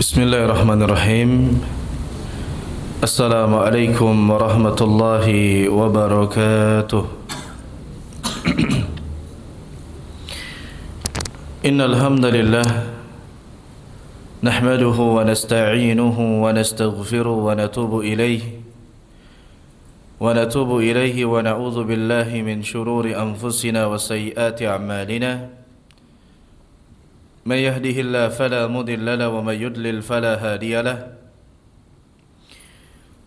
Bismillahirrahmanirrahim. Assalamualaikum warahmatullahi wabarakatuh. Innal hamdalillah nahmaduhu wa nasta'inuhu wa nastaghfiruhu wa natubu ilayhi wa na'udzu billahi min shururi anfusina wa sayyiati a'malina. من يهده الله فلا مضل له ومن يضلل فلا هادي له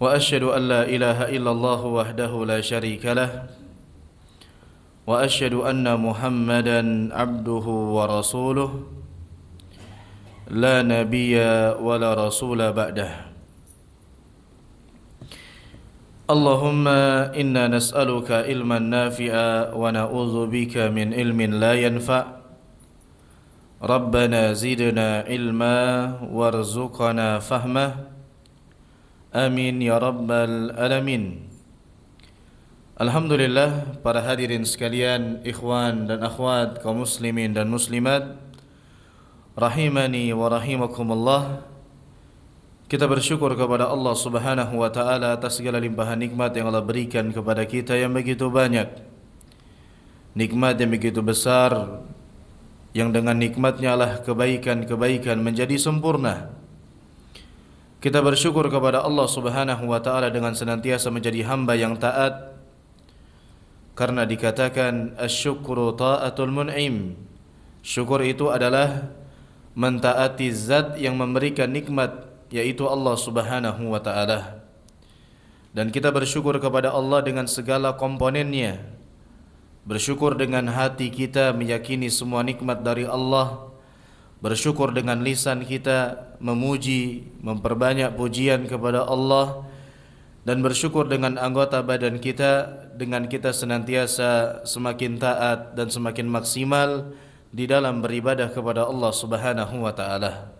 وأشهد أن لا إله إلا الله وحده لا شريك له وأشهد أن محمدا عبده ورسوله لا نبي ولا رسول بعده اللهم إنا نسألك علما نافعا ونعوذ بك من علم لا ينفع Rabbana zidna ilma warzuqna fahmah amin ya rabbal alamin. Alhamdulillah, para hadirin sekalian, ikhwan dan akhwat, kaum muslimin dan muslimat, rahimani wa rahimakumullah. Kita bersyukur kepada Allah Subhanahu wa taala atas segala limpahan nikmat yang Allah berikan kepada kita yang begitu banyak. Nikmat yang begitu besar, yang dengan nikmatnya lah kebaikan-kebaikan menjadi sempurna. Kita bersyukur kepada Allah Subhanahu wa taala dengan senantiasa menjadi hamba yang taat, karena dikatakan asyukru ta'atul mun'im. Syukur itu adalah mentaati zat yang memberikan nikmat, yaitu Allah Subhanahu wa taala. Dan kita bersyukur kepada Allah dengan segala komponennya. Bersyukur dengan hati kita meyakini semua nikmat dari Allah. Bersyukur dengan lisan kita memuji, memperbanyak pujian kepada Allah. Dan bersyukur dengan anggota badan kita, dengan kita senantiasa semakin taat dan semakin maksimal di dalam beribadah kepada Allah Subhanahu wa taala.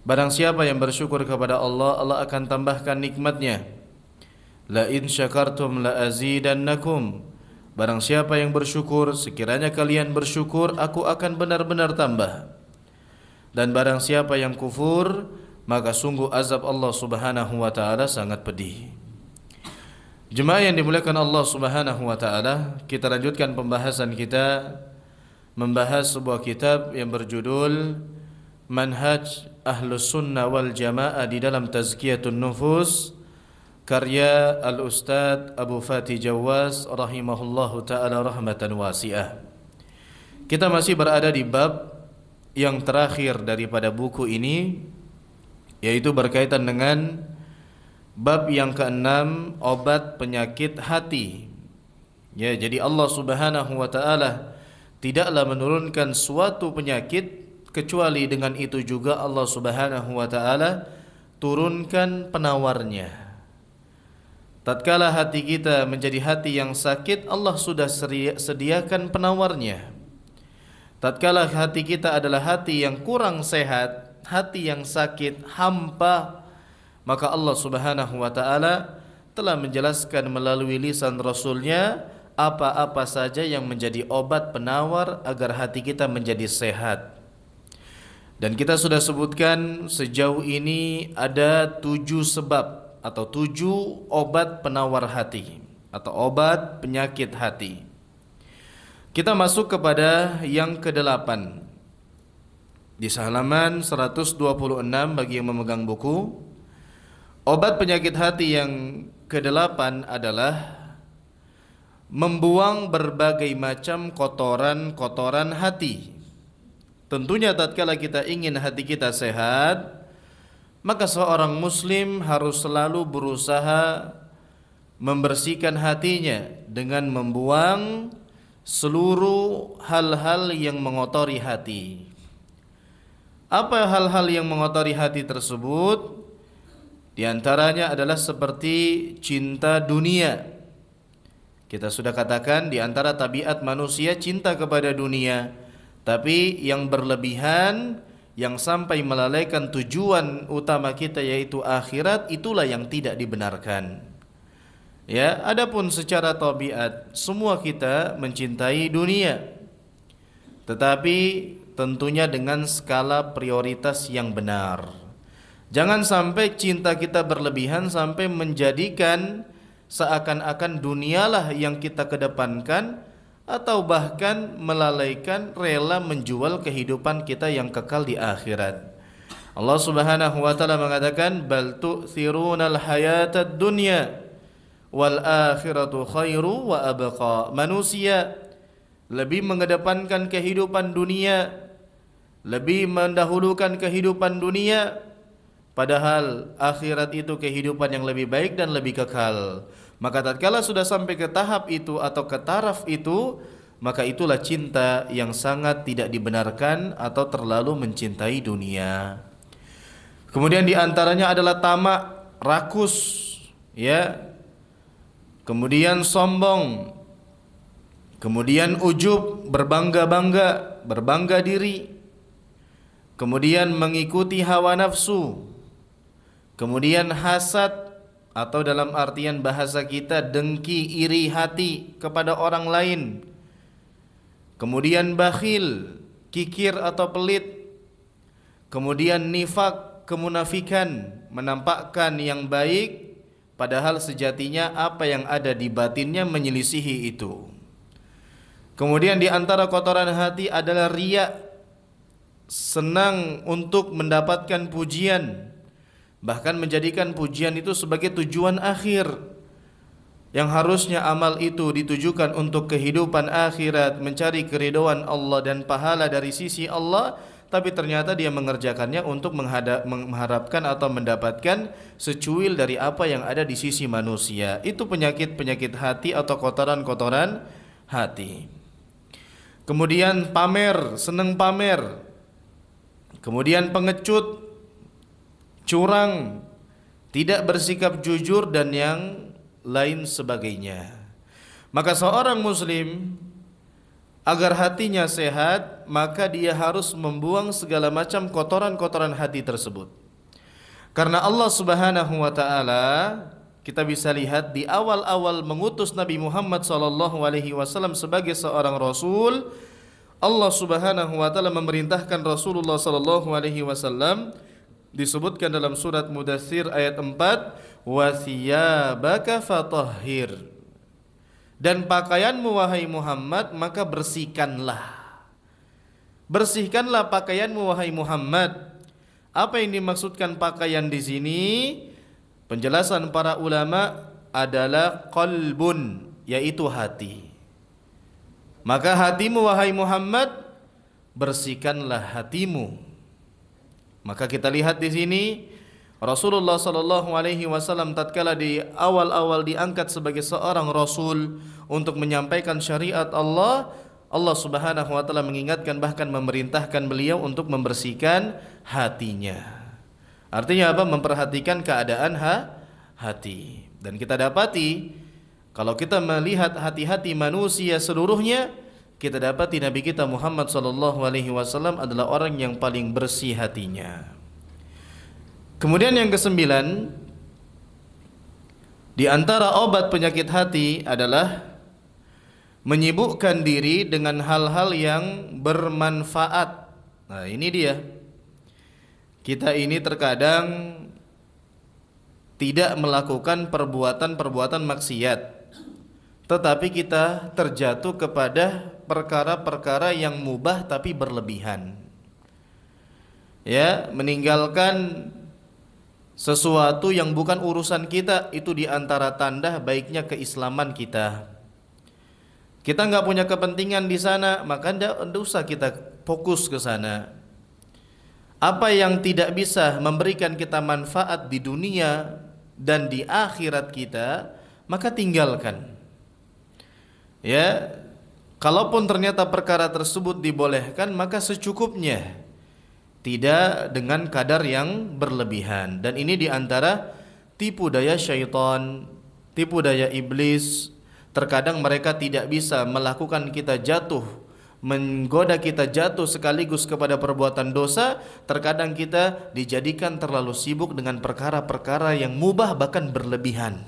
Barang siapa yang bersyukur kepada Allah, Allah akan tambahkan nikmatnya. La in syakartum la azidannakum. Barang siapa yang bersyukur, sekiranya kalian bersyukur, aku akan benar-benar tambah. Dan barang siapa yang kufur, maka sungguh azab Allah Subhanahu wa taala sangat pedih. Jemaah yang dimuliakan Allah Subhanahu wa taala, kita lanjutkan pembahasan kita membahas sebuah kitab yang berjudul Manhaj Ahlus Sunnah wal Jamaah di dalam Tazkiyatun Nufus, karya Al-Ustadz Abu Fatih Jawaz rahimahullahu ta'ala rahmatan wasi'ah. Kita masih berada di bab yang terakhir daripada buku ini, yaitu berkaitan dengan bab yang ke-6, obat penyakit hati. Ya, jadi Allah Subhanahu wa ta'ala tidaklah menurunkan suatu penyakit kecuali dengan itu juga Allah Subhanahu wa ta'ala turunkan penawarnya. Tatkala hati kita menjadi hati yang sakit, Allah sudah sediakan penawarnya. Tatkala hati kita adalah hati yang kurang sehat, hati yang sakit, hampa, maka Allah Subhanahu wa ta'ala telah menjelaskan melalui lisan Rasulnya apa-apa saja yang menjadi obat penawar agar hati kita menjadi sehat. Dan kita sudah sebutkan sejauh ini ada 7 sebab atau 7 obat penawar hati atau obat penyakit hati. Kita masuk kepada yang ke-8 di halaman 126 bagi yang memegang buku. Obat penyakit hati yang ke-8 adalah membuang berbagai macam kotoran-kotoran hati. Tentunya tatkala kita ingin hati kita sehat, maka seorang muslim harus selalu berusaha membersihkan hatinya dengan membuang seluruh hal-hal yang mengotori hati. Apa hal-hal yang mengotori hati tersebut? Di antaranya adalah seperti cinta dunia. Kita sudah katakan di antara tabiat manusia cinta kepada dunia, tapi yang berlebihan, yang sampai melalaikan tujuan utama kita yaitu akhirat, itulah yang tidak dibenarkan. Ya, adapun secara tabiat semua kita mencintai dunia. Tetapi tentunya dengan skala prioritas yang benar. Jangan sampai cinta kita berlebihan sampai menjadikan seakan-akan dunialah yang kita kedepankan, atau bahkan melalaikan, rela menjual kehidupan kita yang kekal di akhirat. Allah Subhanahu wa taala mengatakan, bal tu'thirunal hayatad dunya wal akhiratu khairu wa abqa. Manusia lebih mengedepankan kehidupan dunia, lebih mendahulukan kehidupan dunia, padahal akhirat itu kehidupan yang lebih baik dan lebih kekal. Maka tatkala sudah sampai ke tahap itu atau ke taraf itu, maka itulah cinta yang sangat tidak dibenarkan atau terlalu mencintai dunia. Kemudian di antaranya adalah tamak, rakus, ya. Kemudian sombong. Kemudian ujub, berbangga-bangga, berbangga diri. Kemudian mengikuti hawa nafsu. Kemudian hasad, atau dalam artian bahasa kita dengki, iri hati kepada orang lain. Kemudian bakhil, kikir atau pelit. Kemudian nifak, kemunafikan, menampakkan yang baik padahal sejatinya apa yang ada di batinnya menyelisihi itu. Kemudian di antara kotoran hati adalah riya, senang untuk mendapatkan pujian, bahkan menjadikan pujian itu sebagai tujuan akhir, yang harusnya amal itu ditujukan untuk kehidupan akhirat, mencari keridhaan Allah dan pahala dari sisi Allah, tapi ternyata dia mengerjakannya untuk mengharapkan atau mendapatkan secuil dari apa yang ada di sisi manusia. Itu penyakit-penyakit hati atau kotoran-kotoran hati. Kemudian pamer, senang pamer. Kemudian pengecut, curang, tidak bersikap jujur dan yang lain sebagainya. Maka seorang muslim agar hatinya sehat, maka dia harus membuang segala macam kotoran-kotoran hati tersebut. Karena Allah Subhanahu wa taala, kita bisa lihat di awal-awal mengutus Nabi Muhammad SAW sebagai seorang rasul, Allah Subhanahu wa taala memerintahkan Rasulullah SAW, disebutkan dalam surat Mudaththir ayat 4, wa thiyabaka fatahhir. Dan pakaianmu wahai Muhammad, maka bersihkanlah. Bersihkanlah pakaianmu wahai Muhammad. Apa yang dimaksudkan pakaian di sini? Penjelasan para ulama adalah qalbun, yaitu hati. Maka hatimu wahai Muhammad, bersihkanlah hatimu. Maka kita lihat di sini Rasulullah SAW tatkala di awal-awal diangkat sebagai seorang rasul untuk menyampaikan syariat Allah, Allah Subhanahu wa taala mengingatkan, bahkan memerintahkan beliau untuk membersihkan hatinya. Artinya apa? Memperhatikan keadaan hati. Dan kita dapati kalau kita melihat hati-hati manusia seluruhnya, kita dapati Nabi kita Muhammad SAW adalah orang yang paling bersih hatinya. Kemudian yang kesembilan, di antara obat penyakit hati adalah menyibukkan diri dengan hal-hal yang bermanfaat. Nah, ini dia. Kita ini terkadang tidak melakukan perbuatan-perbuatan maksiat, tetapi kita terjatuh kepada perkara-perkara yang mubah tapi berlebihan. Ya, meninggalkan sesuatu yang bukan urusan kita, itu diantara tanda baiknya keislaman kita. Kita nggak punya kepentingan di sana, maka nggak usah kita fokus ke sana. Apa yang tidak bisa memberikan kita manfaat di dunia dan di akhirat kita, maka tinggalkan. Ya, kalaupun ternyata perkara tersebut dibolehkan, maka secukupnya, tidak dengan kadar yang berlebihan. Dan ini diantara tipu daya syaitan, tipu daya iblis. Terkadang mereka tidak bisa melakukan kita jatuh, menggoda kita jatuh sekaligus kepada perbuatan dosa. Terkadang kita dijadikan terlalu sibuk dengan perkara-perkara yang mubah bahkan berlebihan.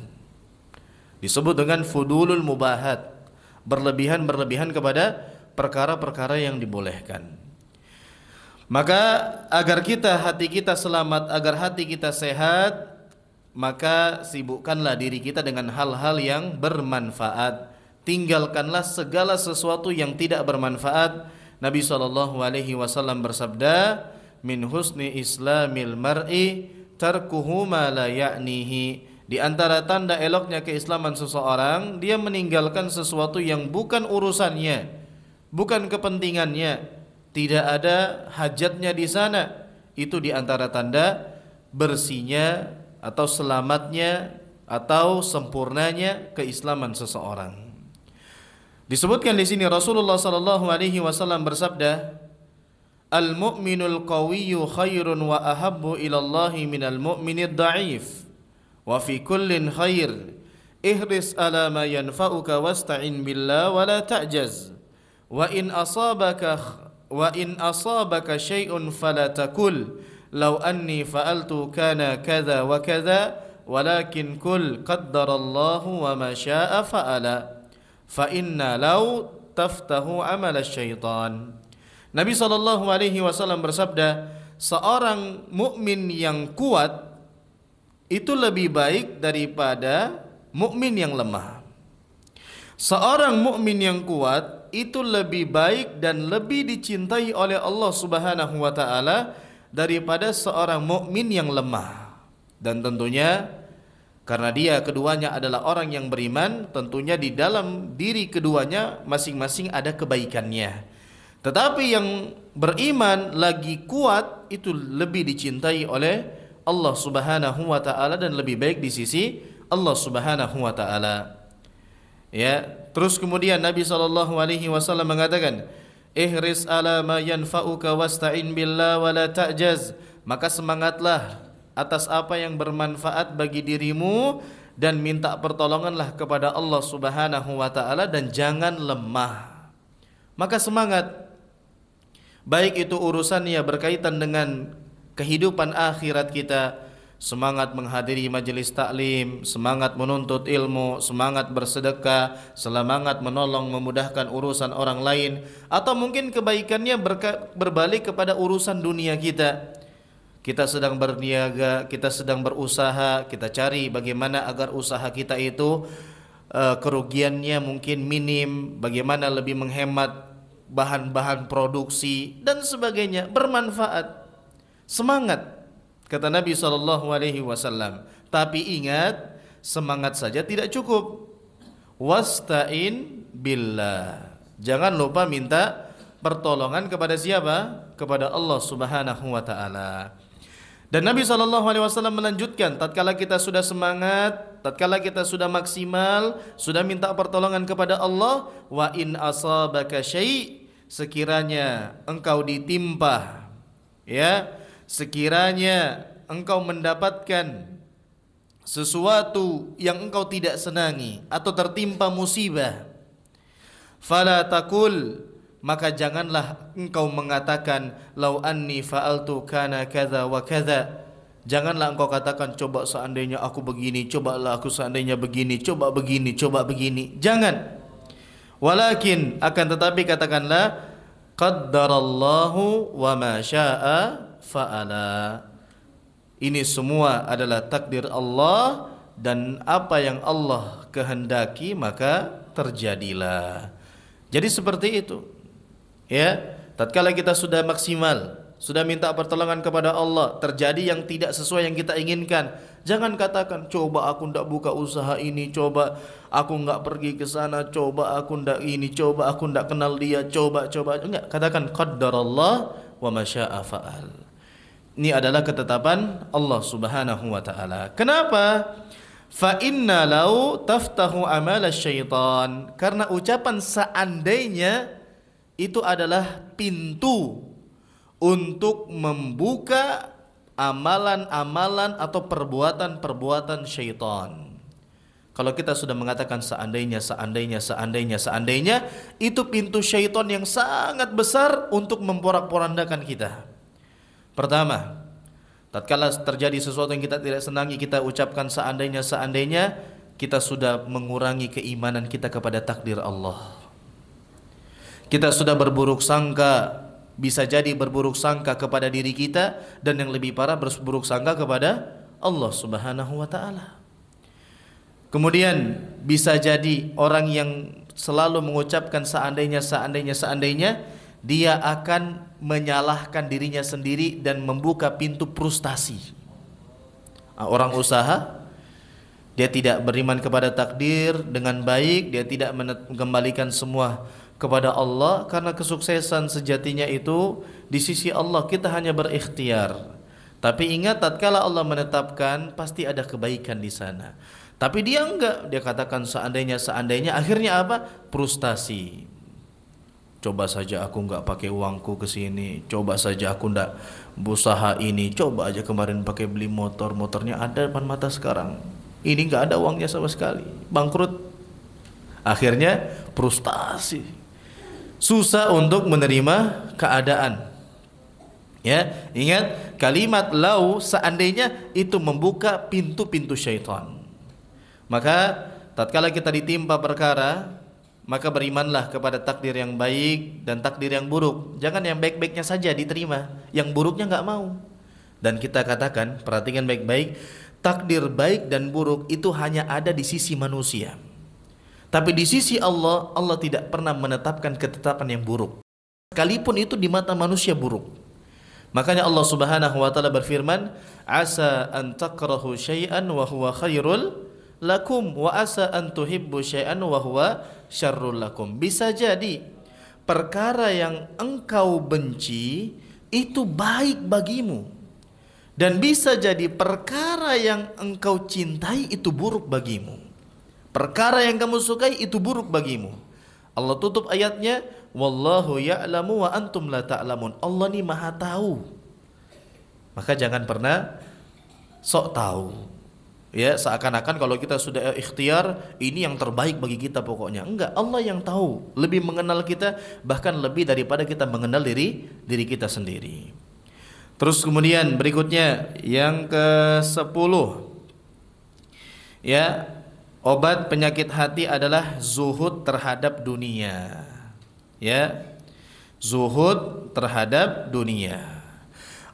Disebut dengan fudulul mubahat, berlebihan-berlebihan kepada perkara-perkara yang dibolehkan. Maka agar hati kita selamat, agar hati kita sehat, maka sibukkanlah diri kita dengan hal-hal yang bermanfaat. Tinggalkanlah segala sesuatu yang tidak bermanfaat. Nabi SAW bersabda, min husni islamil mar'i tarkuhu ma la ya'nihi. Di antara tanda eloknya keislaman seseorang, dia meninggalkan sesuatu yang bukan urusannya, bukan kepentingannya, tidak ada hajatnya di sana. Itu di antara tanda bersihnya atau selamatnya atau sempurnanya keislaman seseorang. Disebutkan di sini Rasulullah sallallahu alaihi wasallam bersabda, "Al-mu'minul qawiyyu khairun wa ahabbu ila Allah minal mu'minid dha'if. Wa fi kullin khair. Ihris ala ma yanfa'uka wasta'in billah wa la ta'jaz. Wa in asabaka syai'un fala taqul law anni fa'altu kana kadza wa kadza walakin kul qaddarallahu wa ma syaa'a fa'ala fa inna law taftahu amal syaitan." Nabi sallallahu alaihi wasallam bersabda, seorang mukmin yang kuat itu lebih baik daripada mukmin yang lemah. Seorang mukmin yang kuat itu lebih baik dan lebih dicintai oleh Allah Subhanahu wa taala daripada seorang mukmin yang lemah. Dan tentunya karena dia keduanya adalah orang yang beriman, tentunya di dalam diri keduanya masing-masing ada kebaikannya. Tetapi yang beriman lagi kuat itu lebih dicintai oleh Allah Subhanahu wa taala dan lebih baik di sisi Allah Subhanahu wa taala. Ya, terus kemudian Nabi sallallahu alaihi wasallam mengatakan, "Ihris ala ma yanfa'uka wasta'in billah wa la ta'jaz." Maka semangatlah atas apa yang bermanfaat bagi dirimu dan minta pertolonganlah kepada Allah Subhanahu wa taala dan jangan lemah. Maka semangat, baik itu urusannya berkaitan dengan kehidupan akhirat kita, semangat menghadiri majelis taklim, semangat menuntut ilmu, semangat bersedekah, semangat menolong memudahkan urusan orang lain, atau mungkin kebaikannya berbalik kepada urusan dunia kita. Kita sedang berniaga, kita sedang berusaha, kita cari bagaimana agar usaha kita itu kerugiannya mungkin minim, bagaimana lebih menghemat bahan-bahan produksi dan sebagainya, bermanfaat. Semangat, kata Nabi SAW. Tapi ingat, semangat saja tidak cukup. Wasta'in billah. Jangan lupa minta pertolongan kepada siapa? Kepada Allah Subhanahu wa taala. Dan Nabi SAW melanjutkan, tatkala kita sudah semangat, tatkala kita sudah maksimal, sudah minta pertolongan kepada Allah, wa in asabaka syai', sekiranya engkau ditimpa, ya, sekiranya engkau mendapatkan sesuatu yang engkau tidak senangi atau tertimpa musibah, fala taqul, maka janganlah engkau mengatakan lau anni fa'altu kana kadza wa kadza. Janganlah engkau katakan coba seandainya aku begini, cobalah aku seandainya begini, coba begini, coba begini. Jangan. Walakin, akan tetapi katakanlah qaddarallahu wa ma syaa'a fa'ala. Ini semua adalah takdir Allah dan apa yang Allah kehendaki maka terjadilah. Jadi seperti itu. Ya, tatkala kita sudah maksimal, sudah minta pertolongan kepada Allah, terjadi yang tidak sesuai yang kita inginkan, jangan katakan coba aku ndak buka usaha ini, coba aku nggak pergi ke sana, coba aku ndak ini, coba aku ndak kenal dia, coba. Enggak, katakan qaddarallah wa ma syaa'a fa'al. Ini adalah ketetapan Allah Subhanahu wa taala. Kenapa? Fa inna lau taftahu amala syaitan. Karena ucapan seandainya itu adalah pintu untuk membuka amalan-amalan atau perbuatan-perbuatan syaitan. Kalau kita sudah mengatakan seandainya, itu pintu syaitan yang sangat besar untuk memporak-porandakan kita. Pertama, tatkala terjadi sesuatu yang kita tidak senangi, kita ucapkan seandainya, kita sudah mengurangi keimanan kita kepada takdir Allah. Kita sudah berburuk sangka bisa jadi berburuk sangka kepada diri kita, dan yang lebih parah berburuk sangka kepada Allah Subhanahu wa taala. Kemudian bisa jadi orang yang selalu mengucapkan seandainya, dia akan menyalahkan dirinya sendiri dan membuka pintu frustasi. Orang usaha, dia tidak beriman kepada takdir dengan baik, dia tidak mengembalikan semua kepada Allah, karena kesuksesan sejatinya itu di sisi Allah. Kita hanya berikhtiar. Tapi ingat, tatkala Allah menetapkan pasti ada kebaikan di sana. Tapi dia enggak, dia katakan seandainya, akhirnya apa? Frustasi. Coba saja aku enggak pakai uangku ke sini, coba saja aku enggak berusaha ini, coba aja kemarin pakai beli motor, motornya ada depan mata sekarang. Ini enggak ada uangnya sama sekali, bangkrut. Akhirnya frustasi. Susah untuk menerima keadaan. Ya, ingat kalimat lau, seandainya, itu membuka pintu-pintu syaitan. Maka tatkala kita ditimpa perkara, maka berimanlah kepada takdir yang baik dan takdir yang buruk. Jangan yang baik-baiknya saja diterima, yang buruknya enggak mau. Dan kita katakan, perhatikan baik-baik, takdir baik dan buruk itu hanya ada di sisi manusia. Tapi di sisi Allah, Allah tidak pernah menetapkan ketetapan yang buruk, sekalipun itu di mata manusia buruk. Makanya Allah Subhanahu wa taala berfirman, asa an takrahu syai'an wa huwa khairul lakum wa asa an tuhibbu syai'an wa huwa syarrul lakum. Bisa jadi perkara yang engkau benci itu baik bagimu, dan bisa jadi perkara yang engkau cintai itu buruk bagimu. Perkara yang kamu sukai itu buruk bagimu. Allah tutup ayatnya, wallahu ya'lamu wa antum la ta'lamun. Allah ini maha tahu. Maka jangan pernah sok tahu. Ya, seakan-akan kalau kita sudah ikhtiar, ini yang terbaik bagi kita pokoknya. Enggak, Allah yang tahu, lebih mengenal kita, bahkan lebih daripada kita mengenal diri kita sendiri. Terus kemudian berikutnya yang ke-10, ya, obat penyakit hati adalah zuhud terhadap dunia. Ya, zuhud terhadap dunia.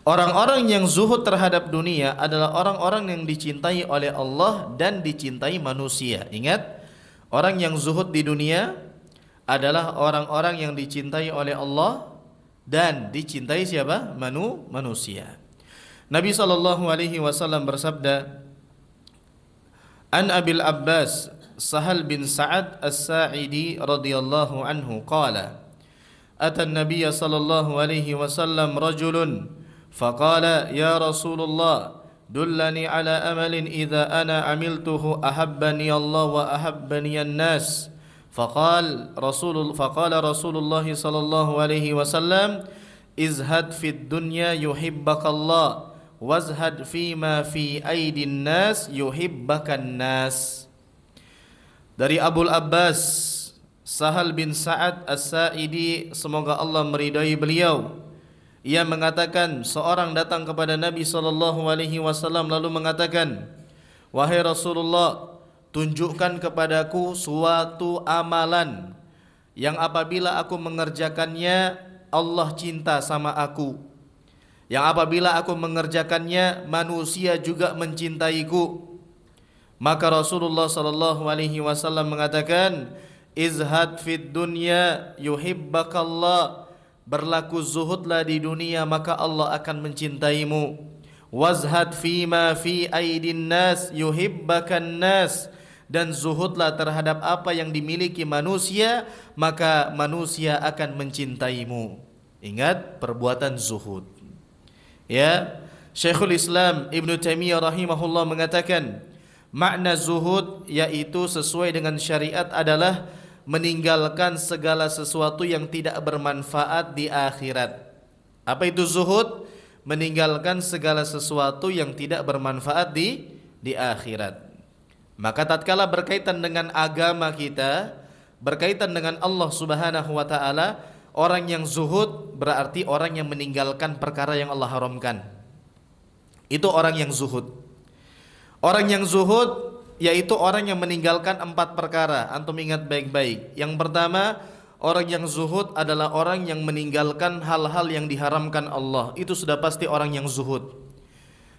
Orang-orang yang zuhud terhadap dunia adalah orang-orang yang dicintai oleh Allah dan dicintai manusia. Ingat, orang yang zuhud di dunia adalah orang-orang yang dicintai oleh Allah dan dicintai siapa? Manusia. Nabi SAW bersabda, An Abil Abbas Sahal bin Sa'ad As-Sa'idi radhiyallahu anhu qala, Ata an-Nabiy sallallahu alaihi wasallam rajulun faqala ya Rasulullah dullani ala amalin idza ana amiltuhu ahabbani Allah wa ahabbani an-nas. Faqala Rasulullah sallallahu alaihi wasallam izhad fid dunya yuhibbakallah wazhad fima fi aidin nas yuhibbakan nas. Dari Abul Abbas Sahal bin Sa'ad As-Sa'idi, semoga Allah meridai beliau, ia mengatakan, seorang datang kepada Nabi SAW lalu mengatakan, wahai Rasulullah, tunjukkan kepadaku suatu amalan yang apabila aku mengerjakannya Allah cinta sama aku, yang apabila aku mengerjakannya manusia juga mencintaiku. Maka Rasulullah SAW mengatakan, izhad fid dunya yuhibbakallah, berlaku zuhudlah di dunia maka Allah akan mencintaimu. Wazhad fima fi aidin nas yuhibbakan nas, dan zuhudlah terhadap apa yang dimiliki manusia maka manusia akan mencintaimu. Ingat perbuatan zuhud. Ya, Syekhul Islam Ibnu Taimiyah rahimahullah mengatakan, makna zuhud yaitu sesuai dengan syariat adalah meninggalkan segala sesuatu yang tidak bermanfaat di akhirat. Apa itu zuhud? Meninggalkan segala sesuatu yang tidak bermanfaat di akhirat. Maka tatkala berkaitan dengan agama kita, berkaitan dengan Allah Subhanahu wa taala, orang yang zuhud berarti orang yang meninggalkan perkara yang Allah haramkan. Itu orang yang zuhud. Orang yang zuhud yaitu orang yang meninggalkan 4 perkara. Antum ingat baik-baik. Yang pertama, orang yang zuhud adalah orang yang meninggalkan hal-hal yang diharamkan Allah. Itu sudah pasti orang yang zuhud.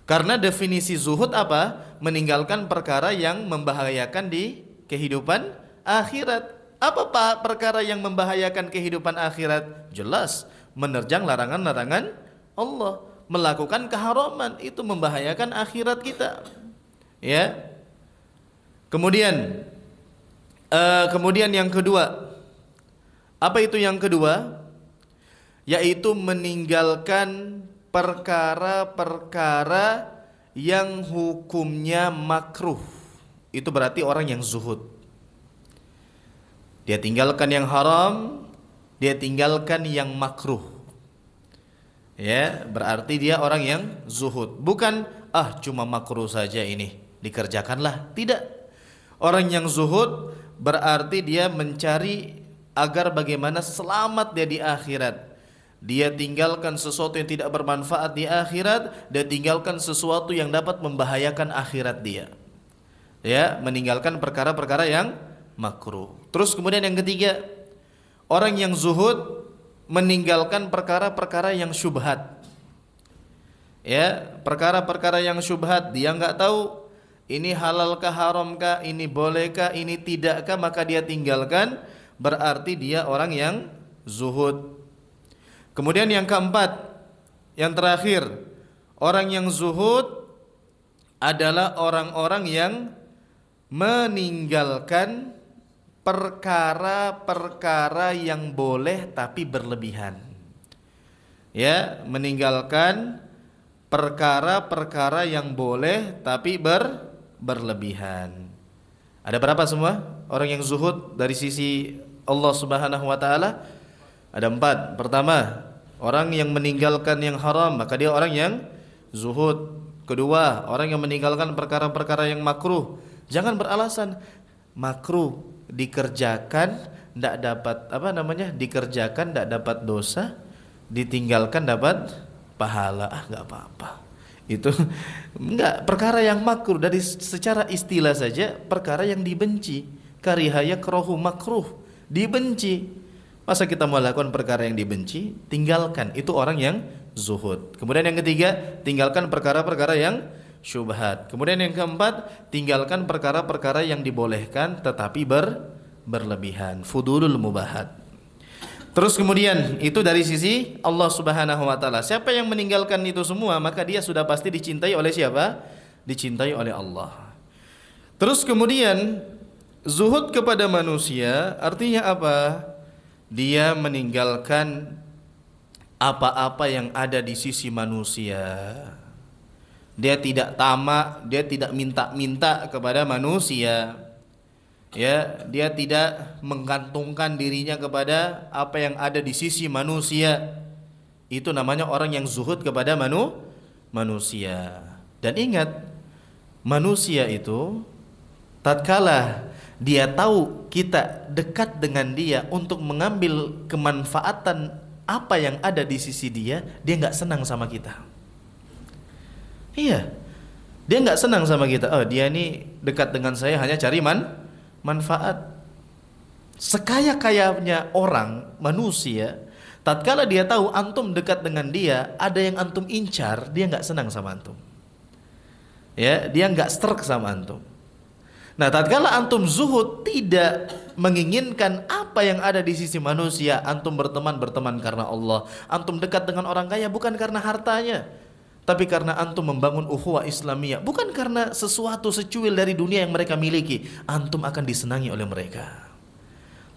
Karena definisi zuhud apa? Meninggalkan perkara yang membahayakan di kehidupan akhirat. Apa perkara yang membahayakan kehidupan akhirat? Jelas, menerjang larangan-larangan Allah, melakukan keharaman, itu membahayakan akhirat kita. Ya. Kemudian yang kedua, apa itu yang kedua? Yaitu meninggalkan perkara-perkara yang hukumnya makruh. Itu berarti orang yang zuhud. Dia tinggalkan yang haram, dia tinggalkan yang makruh. Ya, berarti dia orang yang zuhud. Bukan cuma makruh saja ini, dikerjakanlah. Tidak. Orang yang zuhud berarti dia mencari agar bagaimana selamat dia di akhirat. Dia tinggalkan sesuatu yang tidak bermanfaat di akhirat, dia tinggalkan sesuatu yang dapat membahayakan akhirat dia. Ya, meninggalkan perkara-perkara yang makruh. Terus kemudian yang ketiga, orang yang zuhud meninggalkan perkara-perkara yang syubhat. Ya, perkara-perkara yang syubhat, dia enggak tahu ini halalkah haramkah, ini bolehkah, ini tidakkah, maka dia tinggalkan, berarti dia orang yang zuhud. Kemudian yang keempat, yang terakhir, orang yang zuhud adalah orang-orang yang meninggalkan perkara-perkara yang boleh tapi berlebihan. Ya, meninggalkan perkara-perkara yang boleh tapi berlebihan. Ada berapa semua orang yang zuhud dari sisi Allah Subhanahu wa taala? Ada 4. Pertama, orang yang meninggalkan yang haram, maka dia orang yang zuhud. Kedua, orang yang meninggalkan perkara-perkara yang makruh. Jangan beralasan makruh dikerjakan tidak dapat dikerjakan tidak dapat dosa, ditinggalkan dapat pahala. Enggak apa-apa. Itu enggak, perkara yang makruh dari secara istilah saja perkara yang dibenci. Karihaya krohu makruh, dibenci. Masa kita melakukan perkara yang dibenci? Tinggalkan, itu orang yang zuhud. Kemudian yang ketiga, tinggalkan perkara-perkara yang syubhat. Kemudian yang keempat, tinggalkan perkara-perkara yang dibolehkan tetapi berlebihan. Fudulul mubahat. Terus kemudian itu dari sisi Allah Subhanahu wa taala. Siapa yang meninggalkan itu semua, maka dia sudah pasti dicintai oleh siapa? Dicintai oleh Allah. Terus kemudian zuhud kepada manusia artinya apa? Dia meninggalkan apa-apa yang ada di sisi manusia. Dia tidak tamak, dia tidak minta-minta kepada manusia. Ya, dia tidak menggantungkan dirinya kepada apa yang ada di sisi manusia. Itu namanya orang yang zuhud kepada manusia. Dan ingat, manusia itu tatkala dia tahu kita dekat dengan dia untuk mengambil kemanfaatan apa yang ada di sisi dia nggak senang sama kita. Iya, dia nggak senang sama kita. Oh, dia ini dekat dengan saya hanya cari manfaat. Sekaya-kayanya orang, manusia, tatkala dia tahu antum dekat dengan dia, ada yang antum incar, dia nggak senang sama antum. Ya, dia nggak strek sama antum. Nah, tatkala antum zuhud, tidak menginginkan apa yang ada di sisi manusia, antum berteman karena Allah. Antum dekat dengan orang kaya bukan karena hartanya, tapi karena antum membangun ukhuwah Islamiyah, bukan karena sesuatu secuil dari dunia yang mereka miliki. Antum akan disenangi oleh mereka.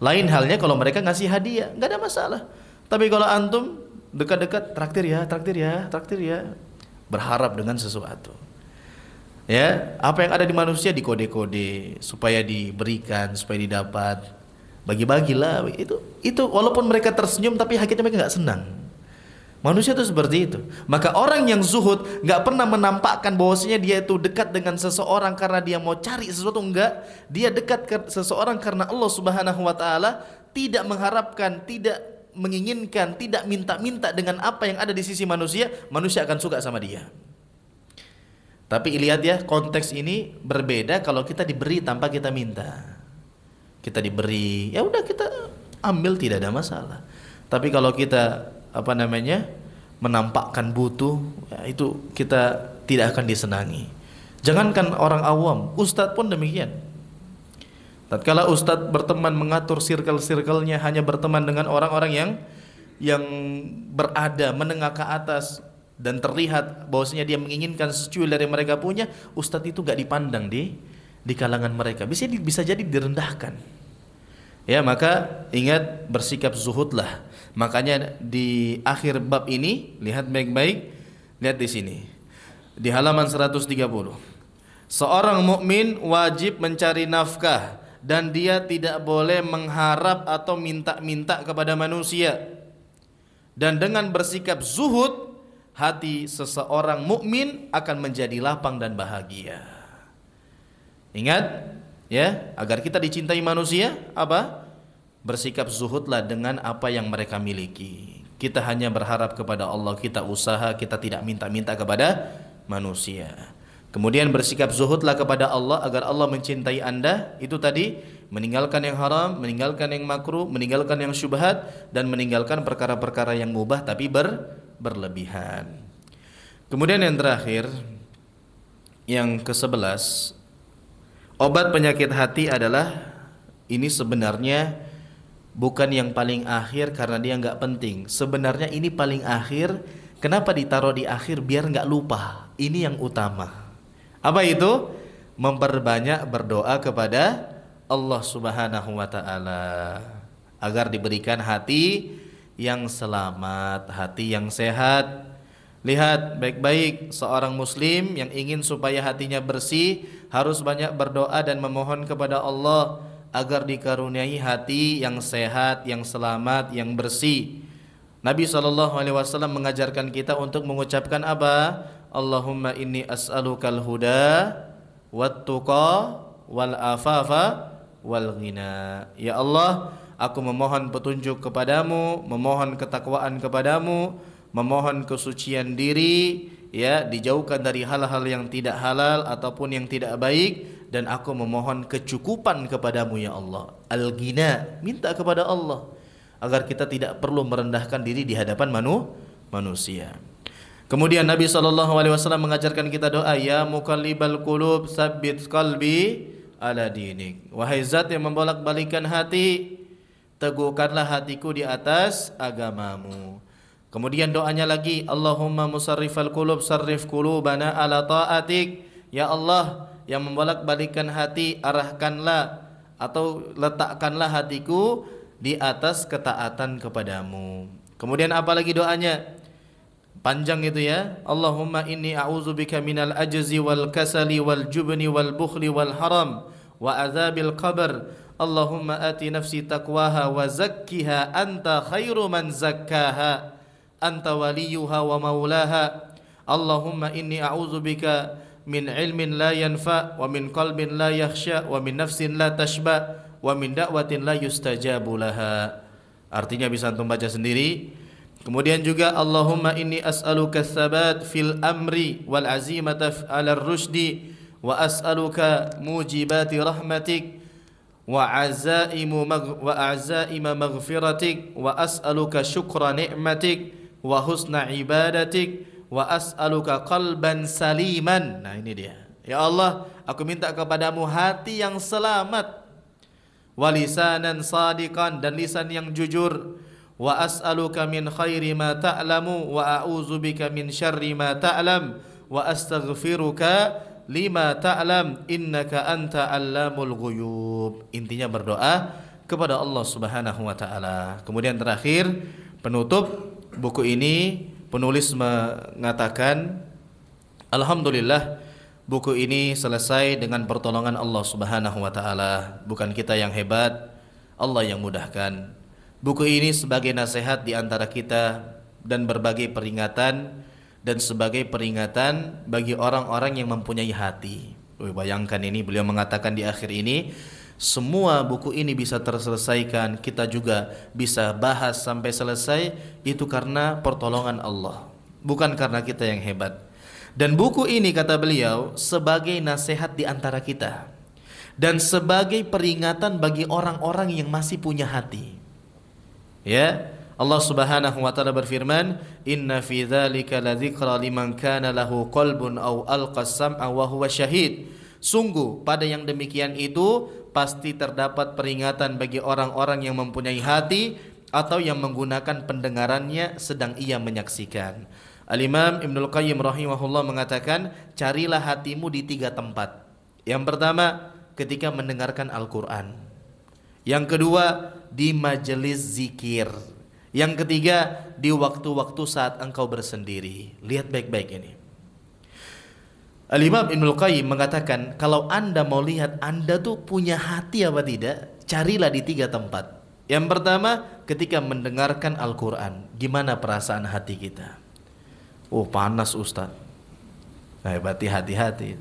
Lain halnya kalau mereka ngasih hadiah, nggak ada masalah. Tapi kalau antum dekat-dekat, traktir ya, berharap dengan sesuatu. Ya, apa yang ada di manusia dikode-kode supaya diberikan, supaya didapat. Bagi-bagilah itu walaupun mereka tersenyum tapi hakikatnya mereka nggak senang. Manusia itu seperti itu. Maka orang yang zuhud nggak pernah menampakkan bahwasanya dia itu dekat dengan seseorang karena dia mau cari sesuatu, enggak. Dia dekat ke seseorang karena Allah Subhanahu wa taala, tidak mengharapkan, tidak menginginkan, tidak minta-minta dengan apa yang ada di sisi manusia, manusia akan suka sama dia. Tapi lihat ya, konteks ini berbeda kalau kita diberi tanpa kita minta. Kita diberi, ya udah kita ambil, tidak ada masalah. Tapi kalau kita menampakkan butuh, ya, itu kita tidak akan disenangi. Jangankan orang awam, ustadz pun demikian. Tatkala ustadz berteman, mengatur circle-circle-nya, hanya berteman dengan orang-orang yang berada menengah ke atas, dan terlihat bahwasanya dia menginginkan secuil dari mereka punya, ustadz itu gak dipandang di kalangan mereka, bisa jadi direndahkan. Ya, maka ingat, bersikap zuhudlah. Makanya di akhir bab ini, lihat baik-baik, lihat di sini. Di halaman 130. Seorang mukmin wajib mencari nafkah dan dia tidak boleh mengharap atau minta-minta kepada manusia. Dan dengan bersikap zuhud, hati seseorang mukmin akan menjadi lapang dan bahagia. Ingat, ya, agar kita dicintai manusia, apa? Bersikap zuhudlah dengan apa yang mereka miliki. Kita hanya berharap kepada Allah, kita usaha, kita tidak minta-minta kepada manusia. Kemudian bersikap zuhudlah kepada Allah agar Allah mencintai Anda. Itu tadi, meninggalkan yang haram, meninggalkan yang makruh, meninggalkan yang syubhat, dan meninggalkan perkara-perkara yang mubah tapi berlebihan. Kemudian yang terakhir, yang ke-11, obat penyakit hati adalah, ini sebenarnya bukan yang paling akhir karena dia nggak penting. Sebenarnya ini paling akhir. Kenapa ditaruh di akhir? Biar nggak lupa. Ini yang utama. Apa itu? Memperbanyak berdoa kepada Allah Subhanahu wa ta'ala agar diberikan hati yang selamat, hati yang sehat. Lihat baik-baik, seorang muslim yang ingin supaya hatinya bersih harus banyak berdoa dan memohon kepada Allah agar dikaruniai hati yang sehat, yang selamat, yang bersih. Nabi SAW mengajarkan kita untuk mengucapkan apa? Allahumma inni as'alukal huda wat tuqa wal afafa wal ghina. Ya Allah, aku memohon petunjuk kepadamu, memohon ketakwaan kepadamu, memohon kesucian diri, ya, dijauhkan dari hal-hal yang tidak halal ataupun yang tidak baik, dan aku memohon kecukupan kepadamu ya Allah. Al-ghina, minta kepada Allah agar kita tidak perlu merendahkan diri di hadapan manusia. Kemudian Nabi SAW mengajarkan kita doa, ya muqallibal qulub tsabbit qalbi ala dinik. Wahai zat yang membolak-balikan hati, teguhkanlah hatiku di atas agamamu. Kemudian doanya lagi, Allahumma musarrifal qulub sarrif qulubana ala ta'atik. Ya Allah yang membolak-balikan hati, arahkanlah atau letakkanlah hatiku di atas ketaatan kepadamu. Kemudian apa lagi doanya? Panjang itu ya. Allahumma inni a'udzubika minal ajzi wal kasali wal jubni wal bukhli wal haram wa azabil qabr. Allahumma ati nafsi taqwaha wa zakkiha anta khairu man zakkaha anta waliyuha wa maulaha. Allahumma inni a'udzubika min ilmin la yanfa wa min qalbin la yakhsha wa min nafsin la tashba wa min da'watin la yustajabu laha. Artinya bisa antum baca sendiri. Kemudian juga Allahumma inni as'aluka tsabat fil amri wal azimata 'ala ar-rusydi wa as'aluka mujibati rahmatik wa azaima maghfiratik wa as'aluka syukra ni'matik wa husna ibadatik wa as'aluka qalban saliman. Nah ini dia. Ya Allah, aku minta kepadamu hati yang selamat, wa lisanan sadiqan, dan lisan yang jujur. Wa as'aluka min khairi ma ta'lamu wa a'udzubika min syarri ma ta'lam wa astaghfiruka lima ta'lam innaka anta 'allamul ghuyub. Intinya berdoa kepada Allah Subhanahu wa taala. Kemudian terakhir, penutup buku ini, penulis mengatakan, alhamdulillah buku ini selesai dengan pertolongan Allah Subhanahu wa taala. Bukan kita yang hebat, Allah yang mudahkan. Buku ini sebagai nasihat di antara kita dan berbagai peringatan, dan sebagai peringatan bagi orang-orang yang mempunyai hati. Bayangkan ini, beliau mengatakan di akhir ini, semua buku ini bisa terselesaikan, kita juga bisa bahas sampai selesai, itu karena pertolongan Allah, bukan karena kita yang hebat. Dan buku ini, kata beliau, sebagai nasihat di antara kita dan sebagai peringatan bagi orang-orang yang masih punya hati. Ya, Allah Subhanahu wa taala berfirman, "Inna fi dzalika ladzikra liman kana lahu qalbun aw alqas sam'a wa huwa syahid." Sungguh pada yang demikian itu pasti terdapat peringatan bagi orang-orang yang mempunyai hati atau yang menggunakan pendengarannya sedang ia menyaksikan. Al-Imam Ibnul Qayyim rahimahullah mengatakan, carilah hatimu di 3 tempat. Yang pertama, ketika mendengarkan Al-Quran. Yang kedua, di majelis zikir. Yang ketiga, di waktu-waktu saat engkau bersendiri. Lihat baik-baik ini. Al-Imam Ibnul Qayyim mengatakan, kalau anda mau lihat anda tuh punya hati apa tidak, carilah di 3 tempat. Yang pertama, ketika mendengarkan Al-Quran. Gimana perasaan hati kita? Oh, panas Ustaz. Nah, berarti hati-hati.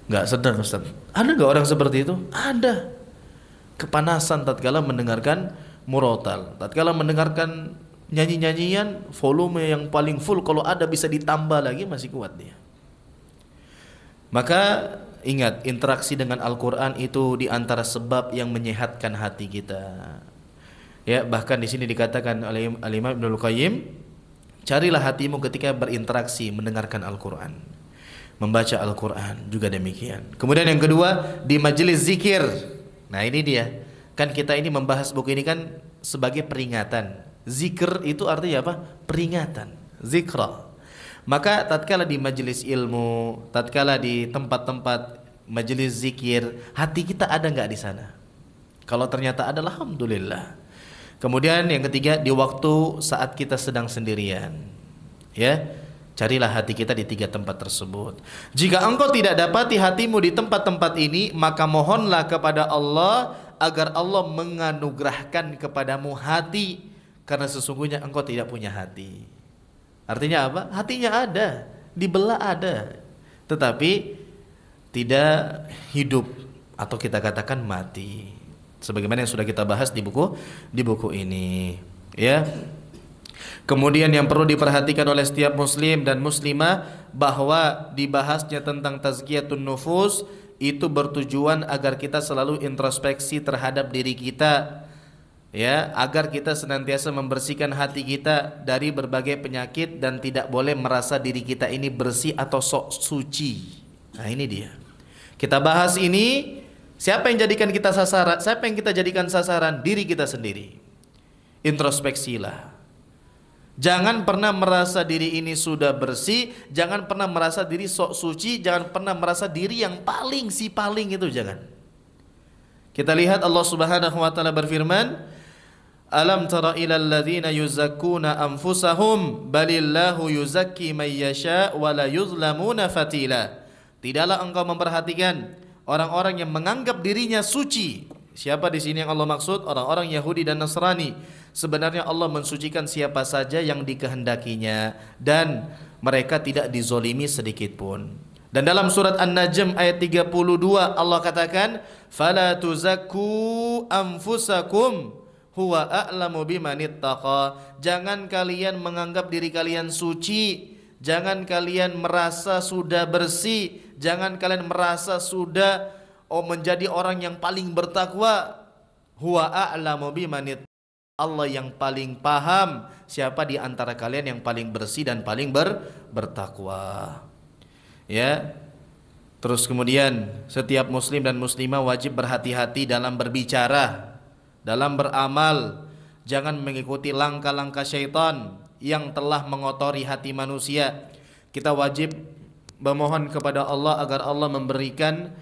Nggak sedang Ustaz. Ada nggak orang seperti itu? Ada. Kepanasan tatkala mendengarkan murotal, tatkala mendengarkan nyanyi-nyanyian volume yang paling full, kalau ada bisa ditambah lagi masih kuat dia. Maka ingat, interaksi dengan Al-Quran itu diantara sebab yang menyehatkan hati kita. Ya, bahkan di sini dikatakan oleh Imam Ibnul Qayyim, carilah hatimu ketika berinteraksi mendengarkan Al-Quran, membaca Al-Quran juga demikian. Kemudian yang kedua, di majelis zikir. Nah ini dia, kan kita ini membahas buku ini kan sebagai peringatan. Zikr itu artinya apa? Peringatan, zikra. Maka tatkala di majelis ilmu, tatkala di tempat-tempat majelis zikir, hati kita ada nggak di sana? Kalau ternyata ada, alhamdulillah. Kemudian yang ketiga, di waktu saat kita sedang sendirian, ya, carilah hati kita di 3 tempat tersebut. Jika engkau tidak dapati hatimu di tempat-tempat ini, maka mohonlah kepada Allah agar Allah menganugerahkan kepadamu hati, karena sesungguhnya engkau tidak punya hati. Artinya apa? Hatinya ada, dibelah ada, tetapi tidak hidup, atau kita katakan mati. Sebagaimana yang sudah kita bahas di buku ini, ya. Kemudian yang perlu diperhatikan oleh setiap muslim dan muslimah, bahwa dibahasnya tentang tazkiyatun nufus itu bertujuan agar kita selalu introspeksi terhadap diri kita, ya, agar kita senantiasa membersihkan hati kita dari berbagai penyakit dan tidak boleh merasa diri kita ini bersih atau sok suci. Nah ini dia. Kita bahas ini. Siapa yang jadikan kita sasaran? Siapa yang kita jadikan sasaran? Diri kita sendiri. Introspeksilah. Jangan pernah merasa diri ini sudah bersih, jangan pernah merasa diri sok suci, jangan pernah merasa diri yang paling itu, jangan. Kita lihat Allah Subhanahu wa taala berfirman, "Alam tara ilal ladzina yuzakkuna anfusahum balillahu yuzakki may yasha wa la yuzlamuna fatila." Tidaklah engkau memperhatikan orang-orang yang menganggap dirinya suci. Siapa di sini yang Allah maksud? Orang-orang Yahudi dan Nasrani. Sebenarnya Allah mensucikan siapa saja yang dikehendakinya, dan mereka tidak dizolimi sedikit pun. Dan dalam surat An-Najm ayat 32 Allah katakan, "Fala tuzakku anfusakum huwa a'lamu bimanittaqa." Jangan kalian menganggap diri kalian suci, jangan kalian merasa sudah bersih, jangan kalian merasa sudah menjadi orang yang paling bertakwa. Huwa a'lamu bimanittaqa. Allah yang paling paham siapa di antara kalian yang paling bersih dan paling bertakwa. Ya. Terus kemudian setiap muslim dan muslimah wajib berhati-hati dalam berbicara, dalam beramal. Jangan mengikuti langkah-langkah syaitan yang telah mengotori hati manusia. Kita wajib memohon kepada Allah agar Allah memberikan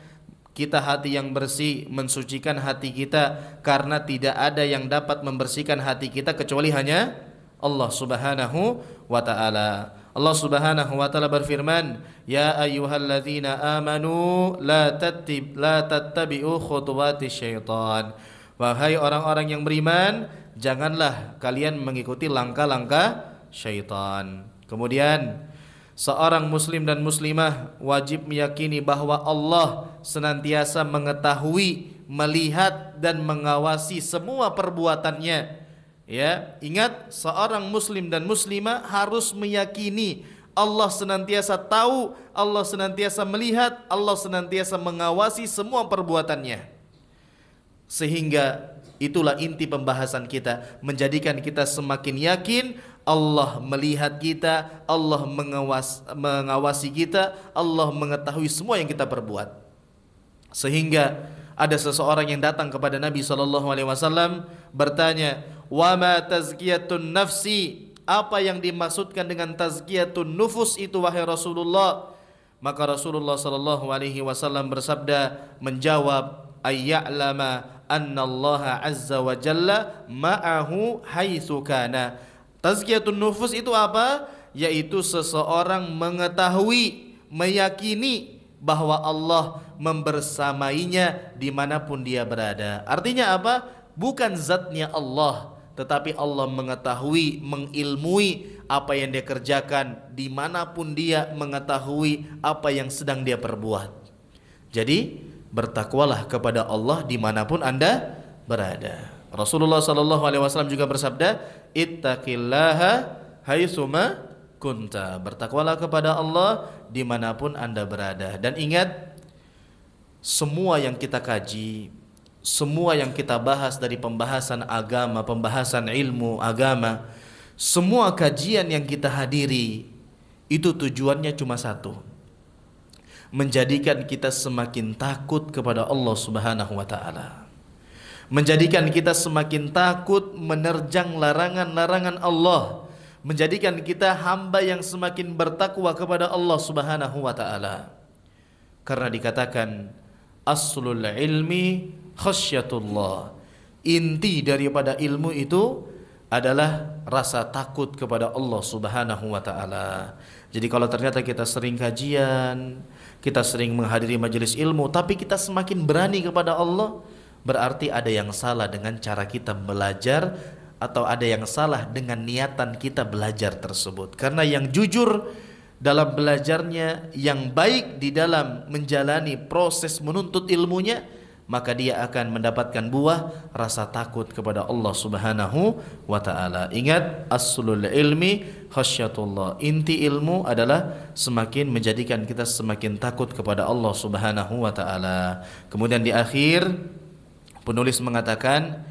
kita hati yang bersih, mensucikan hati kita, karena tidak ada yang dapat membersihkan hati kita kecuali hanya Allah Subhanahu wa taala. Allah Subhanahu wa taala berfirman, "Ya ayyuhalladzina amanu la tattabi'u khutuwati syaitan." Wahai orang-orang yang beriman, janganlah kalian mengikuti langkah-langkah syaitan. Kemudian seorang muslim dan muslimah wajib meyakini bahwa Allah senantiasa mengetahui, melihat dan mengawasi semua perbuatannya. Ya, ingat, seorang muslim dan muslimah harus meyakini Allah senantiasa tahu, Allah senantiasa melihat, Allah senantiasa mengawasi semua perbuatannya. Sehingga itulah inti pembahasan kita, menjadikan kita semakin yakin Allah melihat kita, Allah mengawasi kita, Allah mengetahui semua yang kita perbuat. Sehingga ada seseorang yang datang kepada Nabi SAW bertanya, "Wa ma tazkiyatun nafsi?" Apa yang dimaksudkan dengan tazkiyatun nufus itu wahai Rasulullah? Maka Rasulullah SAW bersabda, menjawab, ayya'lama anna Allah azza wa jalla ma'ahu haitsu kana. Tazkiyatun nufus itu apa? Yaitu seseorang mengetahui, meyakini bahwa Allah membersamainya dimanapun dia berada. Artinya apa? Bukan zatnya Allah, tetapi Allah mengetahui, mengilmui apa yang dia kerjakan, dimanapun dia mengetahui apa yang sedang dia perbuat. Jadi bertakwalah kepada Allah dimanapun Anda berada. Rasulullah SAW juga bersabda, ittaqillaha haitsuma kunta. Bertakwalah kepada Allah dimanapun Anda berada. Dan ingat, semua yang kita kaji, semua yang kita bahas dari pembahasan agama, pembahasan ilmu agama, semua kajian yang kita hadiri, itu tujuannya cuma satu, menjadikan kita semakin takut kepada Allah Subhanahu wa taala. Menjadikan kita semakin takut menerjang larangan-larangan Allah, menjadikan kita hamba yang semakin bertakwa kepada Allah Subhanahu wa taala. Karena dikatakan aslul ilmi khasyatullah. Inti daripada ilmu itu adalah rasa takut kepada Allah Subhanahu wa taala. Jadi kalau ternyata kita sering kajian, kita sering menghadiri majelis ilmu, tapi kita semakin berani kepada Allah, berarti ada yang salah dengan cara kita belajar, atau ada yang salah dengan niatan kita belajar tersebut. Karena yang jujur dalam belajarnya, yang baik di dalam menjalani proses menuntut ilmunya, maka dia akan mendapatkan buah rasa takut kepada Allah Subhanahu wa taala. Ingat, aslul ilmi khasyatullah. Inti ilmu adalah semakin menjadikan kita semakin takut kepada Allah Subhanahu wa taala. Kemudian di akhir penulis mengatakan,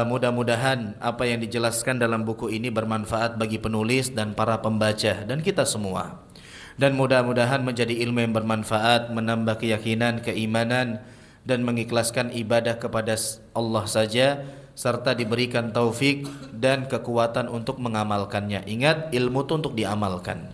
mudah-mudahan apa yang dijelaskan dalam buku ini bermanfaat bagi penulis dan para pembaca dan kita semua. Dan mudah-mudahan menjadi ilmu yang bermanfaat, menambah keyakinan, keimanan, dan mengikhlaskan ibadah kepada Allah saja, serta diberikan taufik dan kekuatan untuk mengamalkannya. Ingat, ilmu itu untuk diamalkan.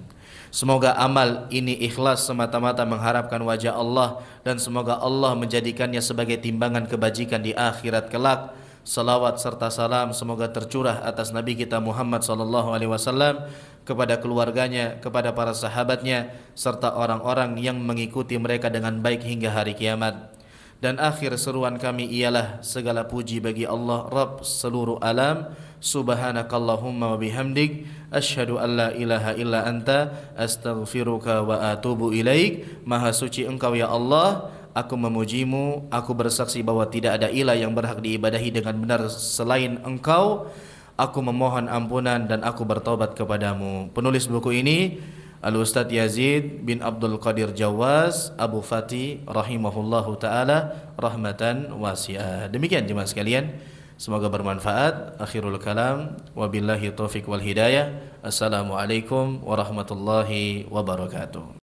Semoga amal ini ikhlas semata-mata mengharapkan wajah Allah, dan semoga Allah menjadikannya sebagai timbangan kebajikan di akhirat kelak. Salawat serta salam semoga tercurah atas Nabi kita Muhammad SAW, kepada keluarganya, kepada para sahabatnya, serta orang-orang yang mengikuti mereka dengan baik hingga hari kiamat. Dan akhir seruan kami ialah segala puji bagi Allah Rabb seluruh alam. Subhanakallahumma wa bihamdik, asyhadu an la ilaha illa anta, astaghfiruka wa atubu ilaik. Maha suci Engkau ya Allah, aku memujimu, aku bersaksi bahwa tidak ada ilah yang berhak diibadahi dengan benar selain Engkau. Aku memohon ampunan dan aku bertobat kepadamu. Penulis buku ini Al-Ustadz Yazid bin Abdul Qadir Jawaz Abu Fati rahimahullahu ta'ala rahmatan wasi'ah. Demikian jemaah sekalian, semoga bermanfaat. Akhirul kalam, wabillahi taufiq wal hidayah. Assalamualaikum warahmatullahi wabarakatuh.